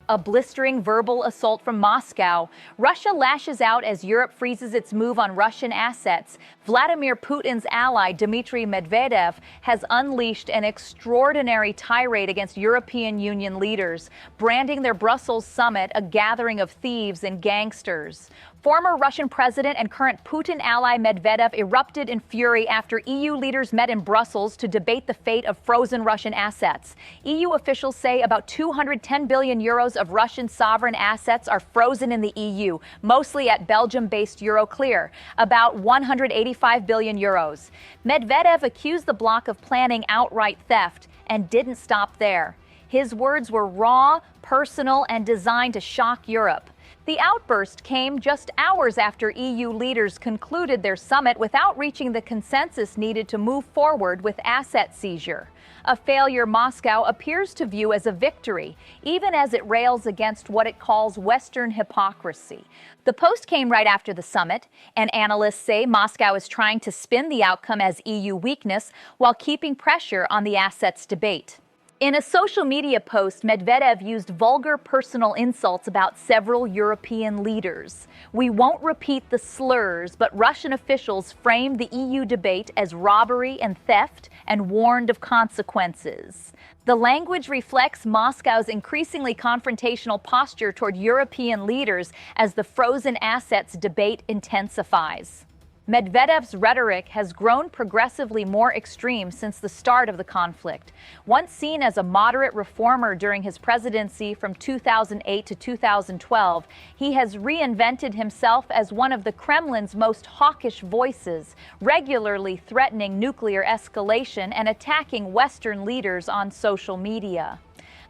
A blistering verbal assault from Moscow. Russia lashes out as Europe freezes its move on Russian assets. Vladimir Putin's ally, Dmitry Medvedev, has unleashed an extraordinary tirade against European Union leaders, branding their Brussels summit a gathering of thieves and gangsters. Former Russian president and current Putin ally Medvedev erupted in fury after EU leaders met in Brussels to debate the fate of frozen Russian assets. EU officials say about 210 billion euros of Russian sovereign assets are frozen in the EU, mostly at Belgium-based Euroclear, about 185 billion euros. Medvedev accused the bloc of planning outright theft and didn't stop there. His words were raw, personal, and designed to shock Europe. The outburst came just hours after EU leaders concluded their summit without reaching the consensus needed to move forward with asset seizure, a failure Moscow appears to view as a victory, even as it rails against what it calls Western hypocrisy. The post came right after the summit, and analysts say Moscow is trying to spin the outcome as EU weakness while keeping pressure on the assets debate. In a social media post, Medvedev used vulgar personal insults about several European leaders. We won't repeat the slurs, but Russian officials framed the EU debate as robbery and theft and warned of consequences. The language reflects Moscow's increasingly confrontational posture toward European leaders as the frozen assets debate intensifies. Medvedev's rhetoric has grown progressively more extreme since the start of the conflict. Once seen as a moderate reformer during his presidency from 2008 to 2012, he has reinvented himself as one of the Kremlin's most hawkish voices, regularly threatening nuclear escalation and attacking Western leaders on social media.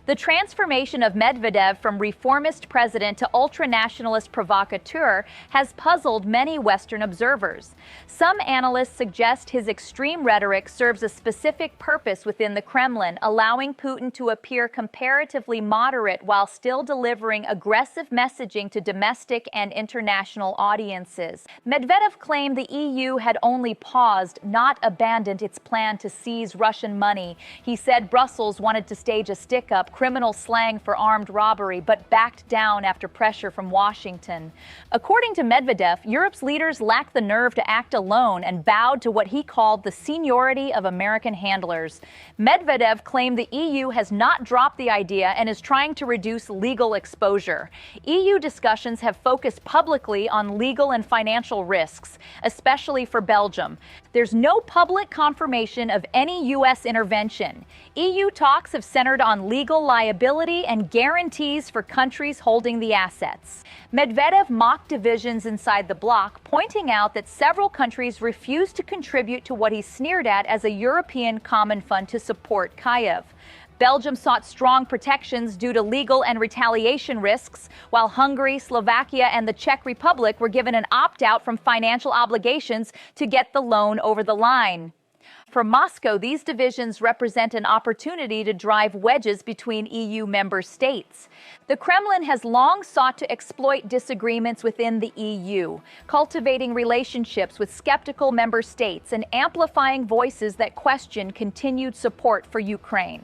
The transformation of Medvedev from reformist president to ultra-nationalist provocateur has puzzled many Western observers. Some analysts suggest his extreme rhetoric serves a specific purpose within the Kremlin, allowing Putin to appear comparatively moderate while still delivering aggressive messaging to domestic and international audiences. Medvedev claimed the EU had only paused, not abandoned its plan to seize Russian money. He said Brussels wanted to stage a stick-up, criminal slang for armed robbery, but backed down after pressure from Washington. According to Medvedev, Europe's leaders lacked the nerve to act alone and bowed to what he called the seniority of American handlers. Medvedev claimed the EU has not dropped the idea and is trying to reduce legal exposure. EU discussions have focused publicly on legal and financial risks, especially for Belgium. There's no public confirmation of any U.S. intervention. EU talks have centered on legal liability and guarantees for countries holding the assets. Medvedev mocked divisions inside the bloc, pointing out that several countries refused to contribute to what he sneered at as a European common fund to support Kyiv. Belgium sought strong protections due to legal and retaliation risks, while Hungary, Slovakia, and the Czech Republic were given an opt-out from financial obligations to get the loan over the line. For Moscow, these divisions represent an opportunity to drive wedges between EU member states. The Kremlin has long sought to exploit disagreements within the EU, cultivating relationships with skeptical member states and amplifying voices that question continued support for Ukraine.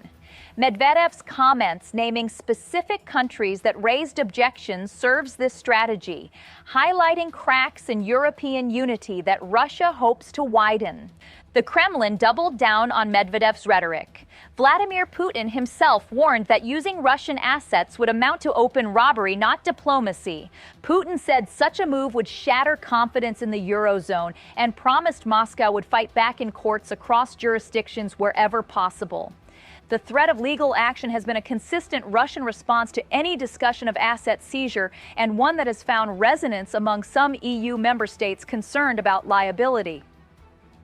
Medvedev's comments naming specific countries that raised objections serves this strategy, highlighting cracks in European unity that Russia hopes to widen. The Kremlin doubled down on Medvedev's rhetoric. Vladimir Putin himself warned that using Russian assets would amount to open robbery, not diplomacy. Putin said such a move would shatter confidence in the Eurozone and promised Moscow would fight back in courts across jurisdictions wherever possible. The threat of legal action has been a consistent Russian response to any discussion of asset seizure, and one that has found resonance among some EU member states concerned about liability.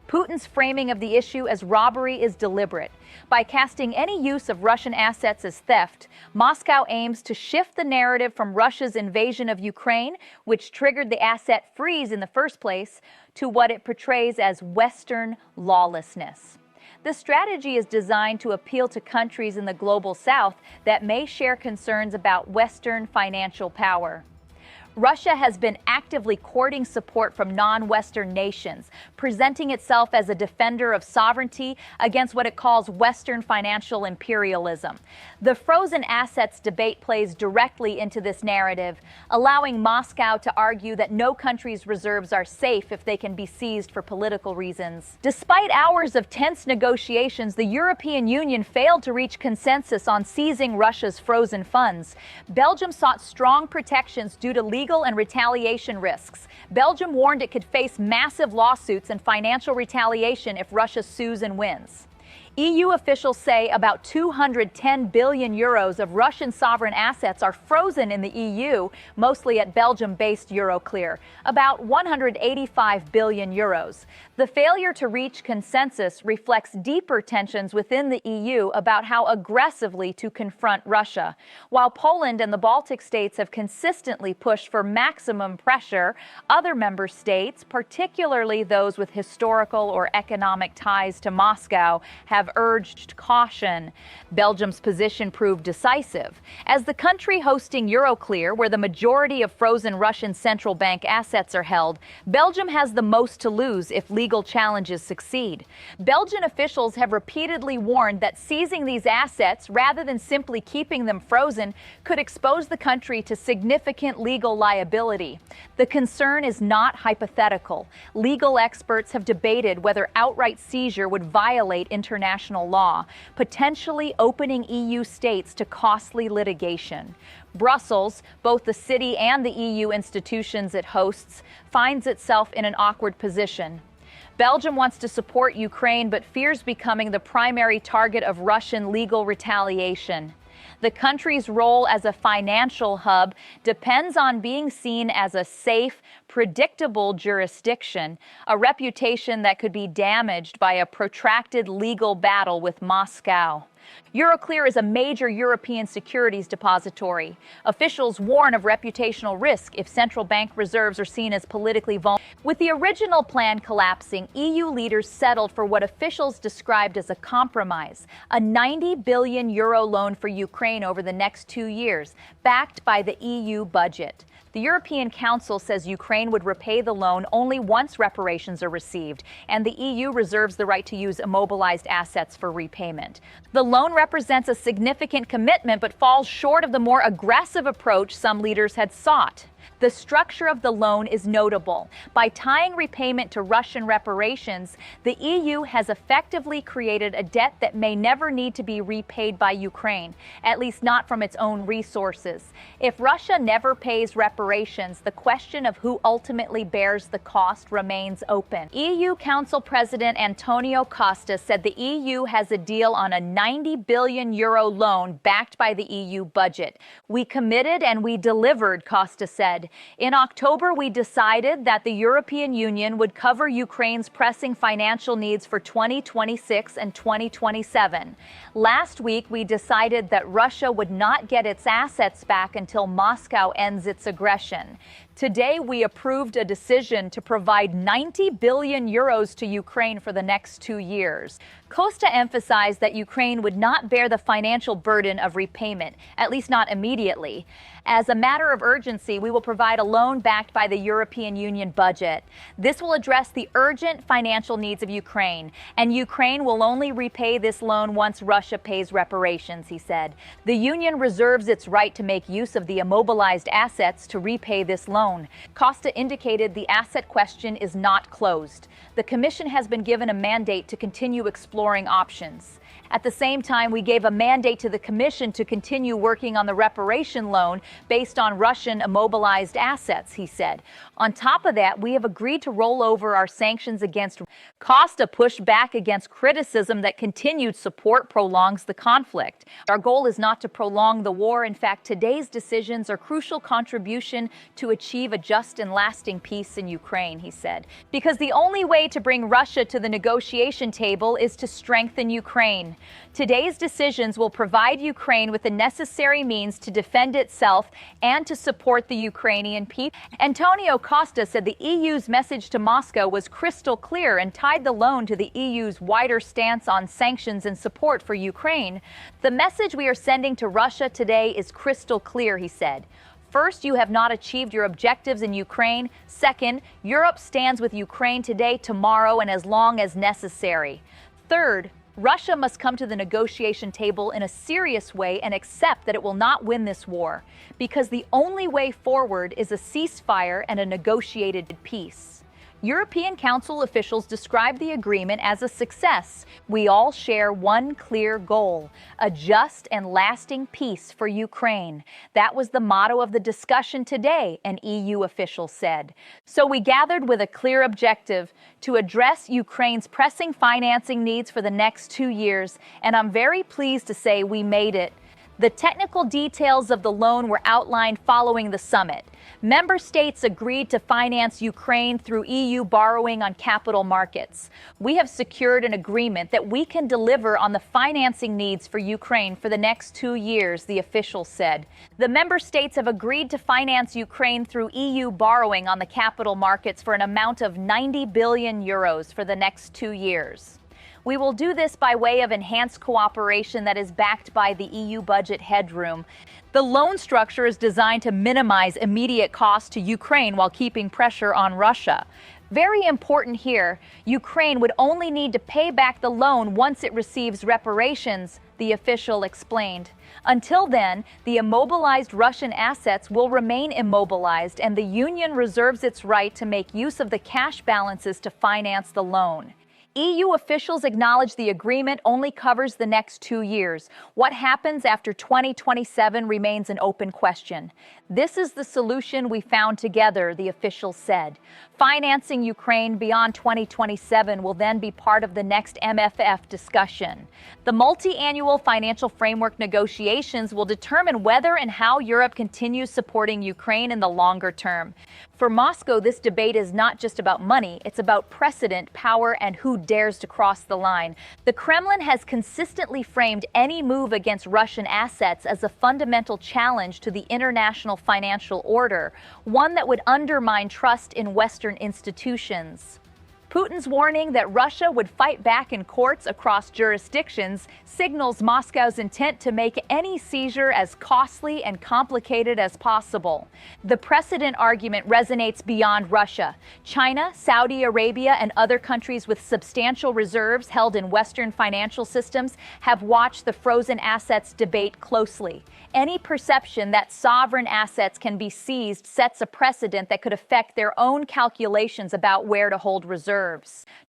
Putin's framing of the issue as robbery is deliberate. By casting any use of Russian assets as theft, Moscow aims to shift the narrative from Russia's invasion of Ukraine, which triggered the asset freeze in the first place, to what it portrays as Western lawlessness. The strategy is designed to appeal to countries in the global south that may share concerns about Western financial power. Russia has been actively courting support from non-Western nations, presenting itself as a defender of sovereignty against what it calls Western financial imperialism. The frozen assets debate plays directly into this narrative, allowing Moscow to argue that no country's reserves are safe if they can be seized for political reasons. Despite hours of tense negotiations, the European Union failed to reach consensus on seizing Russia's frozen funds. Belgium sought strong protections due to legal and retaliation risks. Belgium warned it could face massive lawsuits and financial retaliation if Russia sues and wins. EU officials say about 210 billion euros of Russian sovereign assets are frozen in the EU, mostly at Belgium-based Euroclear, about 185 billion euros. The failure to reach consensus reflects deeper tensions within the EU about how aggressively to confront Russia. While Poland and the Baltic states have consistently pushed for maximum pressure, other member states, particularly those with historical or economic ties to Moscow, have urged caution. Belgium's position proved decisive. As the country hosting Euroclear, where the majority of frozen Russian central bank assets are held, Belgium has the most to lose if legal challenges succeed. Belgian officials have repeatedly warned that seizing these assets, rather than simply keeping them frozen, could expose the country to significant legal liability. The concern is not hypothetical. Legal experts have debated whether outright seizure would violate international law, potentially opening EU states to costly litigation. Brussels, both the city and the EU institutions it hosts, finds itself in an awkward position. Belgium wants to support Ukraine but fears becoming the primary target of Russian legal retaliation. The country's role as a financial hub depends on being seen as a safe, predictable jurisdiction, a reputation that could be damaged by a protracted legal battle with Moscow. Euroclear is a major European securities depository. Officials warn of reputational risk if central bank reserves are seen as politically vulnerable. With the original plan collapsing, EU leaders settled for what officials described as a compromise, a 90 billion euro loan for Ukraine over the next 2 years, backed by the EU budget. The European Council says Ukraine would repay the loan only once reparations are received, and the EU reserves the right to use immobilized assets for repayment. The loan represents a significant commitment but falls short of the more aggressive approach some leaders had sought. The structure of the loan is notable. By tying repayment to Russian reparations, the EU has effectively created a debt that may never need to be repaid by Ukraine, at least not from its own resources. If Russia never pays reparations, the question of who ultimately bears the cost remains open. EU Council President António Costa said the EU has a deal on a 90 billion euro loan backed by the EU budget. "We committed and we delivered," Costa said. In October, we decided that the European Union would cover Ukraine's pressing financial needs for 2026 and 2027. Last week, we decided that Russia would not get its assets back until Moscow ends its aggression. Today, we approved a decision to provide 90 billion euros to Ukraine for the next 2 years. Costa emphasized that Ukraine would not bear the financial burden of repayment, at least not immediately. As a matter of urgency, we will provide a loan backed by the European Union budget. This will address the urgent financial needs of Ukraine, and Ukraine will only repay this loan once Russia pays reparations, he said. The Union reserves its right to make use of the immobilized assets to repay this loan. Costa indicated the asset question is not closed. The Commission has been given a mandate to continue exploring options. At the same time, we gave a mandate to the Commission to continue working on the reparation loan based on Russian immobilized assets, he said. On top of that, we have agreed to roll over our sanctions against Costa pushed back against criticism that continued support prolongs the conflict. Our goal is not to prolong the war. In fact, today's decisions are crucial contribution to achieve a just and lasting peace in Ukraine, he said. Because the only way to bring Russia to the negotiation table is to strengthen Ukraine. Today's decisions will provide Ukraine with the necessary means to defend itself and to support the Ukrainian people. António Costa said the EU's message to Moscow was crystal clear and tied the loan to the EU's wider stance on sanctions and support for Ukraine. "The message we are sending to Russia today is crystal clear," he said. First, you have not achieved your objectives in Ukraine. Second, Europe stands with Ukraine today, tomorrow, and as long as necessary. Third, Russia must come to the negotiation table in a serious way and accept that it will not win this war, because the only way forward is a ceasefire and a negotiated peace. European Council officials described the agreement as a success. We all share one clear goal: a just and lasting peace for Ukraine. That was the motto of the discussion today, an EU official said. So we gathered with a clear objective: to address Ukraine's pressing financing needs for the next 2 years, and I'm very pleased to say we made it. The technical details of the loan were outlined following the summit. Member states agreed to finance Ukraine through EU borrowing on capital markets. We have secured an agreement that we can deliver on the financing needs for Ukraine for the next 2 years, the official said. The member states have agreed to finance Ukraine through EU borrowing on the capital markets for an amount of 90 billion euros for the next 2 years. We will do this by way of enhanced cooperation that is backed by the EU budget headroom. The loan structure is designed to minimize immediate costs to Ukraine while keeping pressure on Russia. Very important here, Ukraine would only need to pay back the loan once it receives reparations, the official explained. Until then, the immobilized Russian assets will remain immobilized, and the Union reserves its right to make use of the cash balances to finance the loan. EU officials acknowledge the agreement only covers the next 2 years. What happens after 2027 remains an open question. This is the solution we found together, the official said. Financing Ukraine beyond 2027 will then be part of the next MFF discussion. The multi-annual financial framework negotiations will determine whether and how Europe continues supporting Ukraine in the longer term. For Moscow, this debate is not just about money, it's about precedent, power, and who dares to cross the line. The Kremlin has consistently framed any move against Russian assets as a fundamental challenge to the international financial order, one that would undermine trust in Western institutions. Putin's warning that Russia would fight back in courts across jurisdictions signals Moscow's intent to make any seizure as costly and complicated as possible. The precedent argument resonates beyond Russia. China, Saudi Arabia, and other countries with substantial reserves held in Western financial systems have watched the frozen assets debate closely. Any perception that sovereign assets can be seized sets a precedent that could affect their own calculations about where to hold reserves.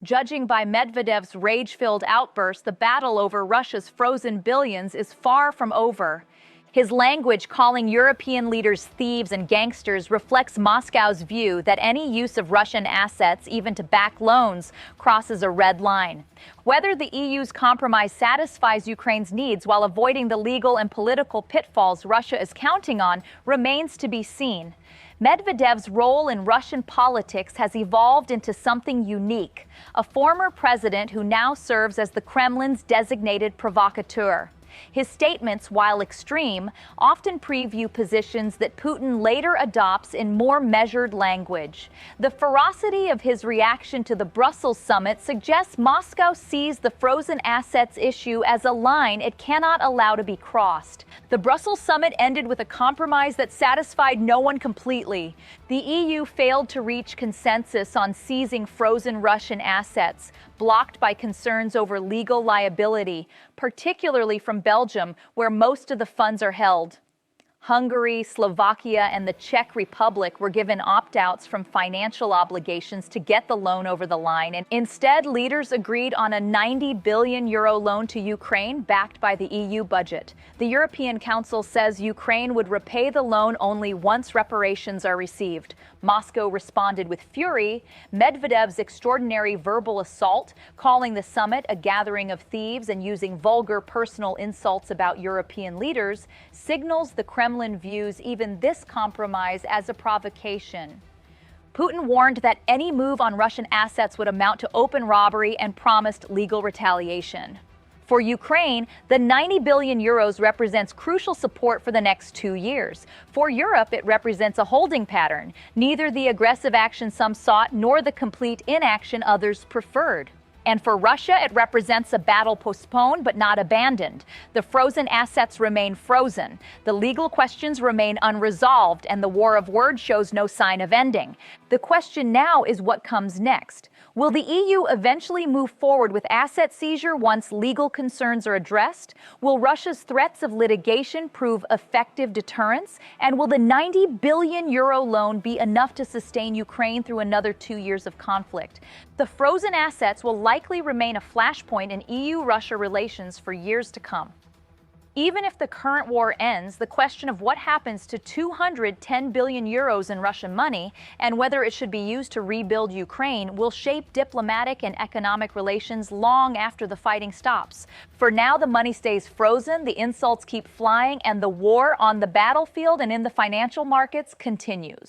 Judging by Medvedev's rage-filled outburst, the battle over Russia's frozen billions is far from over. His language calling European leaders thieves and gangsters reflects Moscow's view that any use of Russian assets, even to back loans, crosses a red line. Whether the EU's compromise satisfies Ukraine's needs while avoiding the legal and political pitfalls Russia is counting on remains to be seen. Medvedev's role in Russian politics has evolved into something unique, a former president who now serves as the Kremlin's designated provocateur. His statements, while extreme, often preview positions that Putin later adopts in more measured language. The ferocity of his reaction to the Brussels summit suggests Moscow sees the frozen assets issue as a line it cannot allow to be crossed. The Brussels summit ended with a compromise that satisfied no one completely. The EU failed to reach consensus on seizing frozen Russian assets, blocked by concerns over legal liability, particularly from Belgium, where most of the funds are held. Hungary, Slovakia, and the Czech Republic were given opt-outs from financial obligations to get the loan over the line, and instead leaders agreed on a 90 billion euro loan to Ukraine backed by the EU budget. The European Council says Ukraine would repay the loan only once reparations are received. Moscow responded with fury. Medvedev's extraordinary verbal assault, calling the summit a gathering of thieves and using vulgar personal insults about European leaders, signals the Kremlin views even this compromise as a provocation. Putin warned that any move on Russian assets would amount to open robbery and promised legal retaliation. For Ukraine, the 90 billion euros represents crucial support for the next 2 years. For Europe, it represents a holding pattern, neither the aggressive action some sought nor the complete inaction others preferred. And for Russia, it represents a battle postponed but not abandoned. The frozen assets remain frozen. The legal questions remain unresolved, and the war of words shows no sign of ending. The question now is what comes next. Will the EU eventually move forward with asset seizure once legal concerns are addressed? Will Russia's threats of litigation prove effective deterrence? And will the €90 billion loan be enough to sustain Ukraine through another 2 years of conflict? The frozen assets will likely remain a flashpoint in EU-Russia relations for years to come. Even if the current war ends, the question of what happens to €210 billion in Russian money and whether it should be used to rebuild Ukraine will shape diplomatic and economic relations long after the fighting stops. For now, the money stays frozen, the insults keep flying, and the war on the battlefield and in the financial markets continues.